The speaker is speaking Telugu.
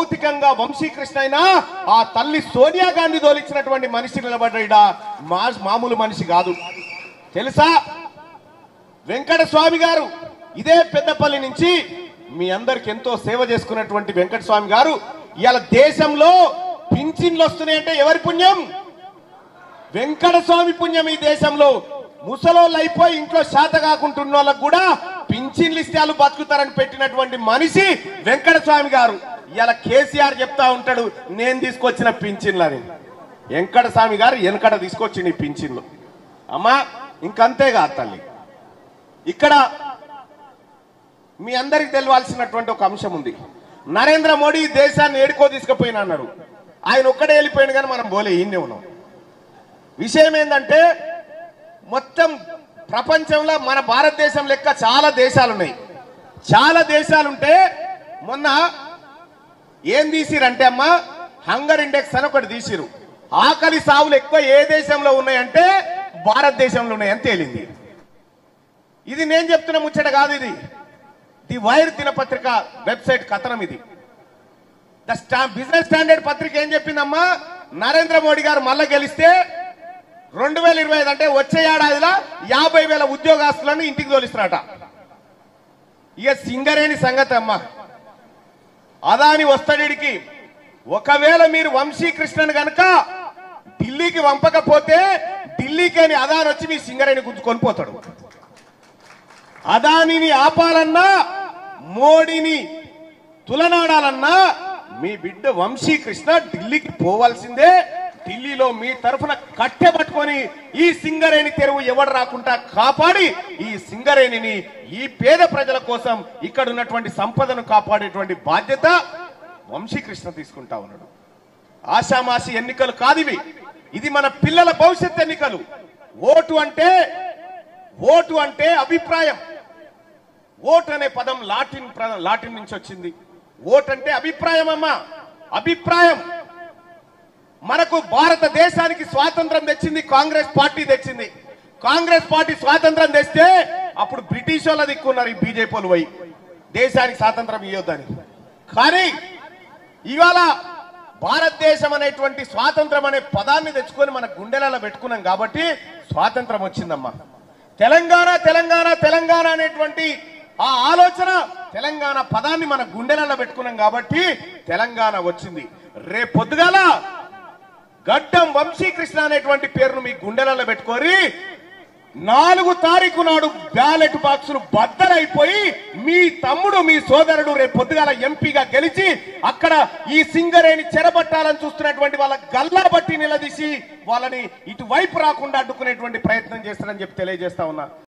భౌతికంగా వంశీకృష్ణ అయినా ఆ తల్లి సోనియా గాంధీ దోలిచ్చినటువంటి మనిషి నిలబడ్డా మామూలు మనిషి కాదు. తెలుసా? వెంకట స్వామి గారు ఇదే పెద్దపల్లి నుంచి మీ అందరికి ఎంతో సేవ చేసుకున్నటువంటి వెంకట స్వామి గారు ఇవాళ దేశంలో పింఛన్లు వస్తున్నాయంటే ఎవరి పుణ్యం? వెంకట స్వామి పుణ్యం. ఈ దేశంలో ముసలోళ్ళు అయిపోయి ఇంట్లో శాత కాకుంటున్న వాళ్ళకు కూడా పింఛన్లు ఇస్తే వాళ్ళు బతుకుతారని పెట్టినటువంటి మనిషి వెంకట స్వామి గారు. ఇవాళ కేసీఆర్ చెప్తా ఉంటాడు నేను తీసుకొచ్చిన పింఛన్లు అని. వెంకట స్వామి గారు వెనకట తీసుకొచ్చింది ఈ పింఛన్లు. అమ్మా ఇంకంతేగా తల్లి, ఇక్కడ మీ అందరికి తెలవాల్సినటువంటి ఒక అంశం ఉంది. నరేంద్ర మోడీ దేశాన్ని ఏడుకో తీసుకుపోయినా అన్నారు. ఆయన ఒక్కడే వెళ్ళిపోయిన కానీ మనం పోలే, ఈయనే ఉన్నాం. విషయం ఏంటంటే మొత్తం ప్రపంచంలో మన భారతదేశం లెక్క చాలా దేశాలు ఉన్నాయి. చాలా దేశాలుంటే మొన్న ఏం తీసిరంటే అమ్మా హంగర్ ఇండెక్స్ అని ఒకటి తీసిరు. ఆకలి సావులు ఎక్కువ ఏ దేశంలో ఉన్నాయంటే భారతదేశంలో ఉన్నాయని తేలింది. ఇది నేను చెప్తున్న ముచ్చట కాదు, ఇది ది వైర్ దినపత్రిక వెబ్సైట్ కథనం. ఇది బిజినెస్ స్టాండర్డ్ పత్రిక ఏం చెప్పిందమ్మా, నరేంద్ర మోడీ గారు మళ్ళా గెలిస్తే 2025 అంటే వచ్చే ఏడాదిలో 50,000 ఉద్యోగస్తులను ఇంటికి తోలిస్తారట. ఇక సింగరేణి సంగతి అమ్మా, అదాని వస్తాడికి. ఒకవేళ మీరు వంశీకృష్ణను గనక ఢిల్లీకి పంపకపోతే ఢిల్లీకి అని అదాని వచ్చి మీ సింగరేణి గుంజుకొని పోతాడు. అదానిని ఆపాలన్నా మోడీని తులనాడాలన్నా మీ బిడ్డ వంశీకృష్ణ ఢిల్లీకి పోవాల్సిందే. ఢిల్లీలో మీ తరఫున కట్టె పట్టుకొని ఈ సింగరేణి తెరువు ఎవడు రాకుండా కాపాడి ఈ సింగరేణిని ఈ పేద ప్రజల కోసం ఇక్కడ ఉన్నటువంటి సంపదను కాపాడేటువంటి బాధ్యత వంశీకృష్ణ తీసుకుంటా ఉన్నాడు. ఆషామాషి ఎన్నికలు కాదివి, ఇది మన పిల్లల భవిష్యత్ ఎన్నికలు. ఓటు అంటే అభిప్రాయం. ఓటు అనే పదం లాటిన్ నుంచి వచ్చింది. ఓటు అంటే అభిప్రాయం అమ్మా, అభిప్రాయం. మనకు భారతదేశానికి స్వాతంత్రం తెచ్చింది కాంగ్రెస్ పార్టీ తెచ్చింది. కాంగ్రెస్ పార్టీ స్వాతంత్రం తెస్తే అప్పుడు బ్రిటిష్ వాళ్ళ దిక్కున్నారు ఈ బీజేపీ వాళ్ళు పోయి దేశానికి స్వాతంత్రం ఇవ్వద్దని. కానీ ఇవాళ భారతదేశం అనేటువంటి స్వాతంత్రం అనే పదాన్ని తెచ్చుకొని మన గుండెలలో పెట్టుకున్నాం కాబట్టి స్వాతంత్రం వచ్చిందమ్మా. తెలంగాణ తెలంగాణ తెలంగాణ అనేటువంటి ఆ ఆలోచన, తెలంగాణ పదాన్ని మన గుండెలలో పెట్టుకున్నాం కాబట్టి తెలంగాణ వచ్చింది. రేపు పొద్దుగాల గడ్డం వంశీకృష్ణ అనేటువంటి పేరును మీ గుండెలలో పెట్టుకొని 4 తారీఖు నాడు బ్యాలెట్ బాక్సులు బద్దలైపోయి మీ తమ్ముడు మీ సోదరుడు రేపు పొద్దుగాల ఎంపీగా గెలిచి అక్కడ ఈ సింగరేణి చెరబట్టాలని చూస్తున్నటువంటి వాళ్ళ గల్లా బట్టి నిలదీసి వాళ్ళని ఇటువైపు రాకుండా అడ్డుకునేటువంటి ప్రయత్నం చేస్తారని చెప్పి తెలియజేస్తా ఉన్నా.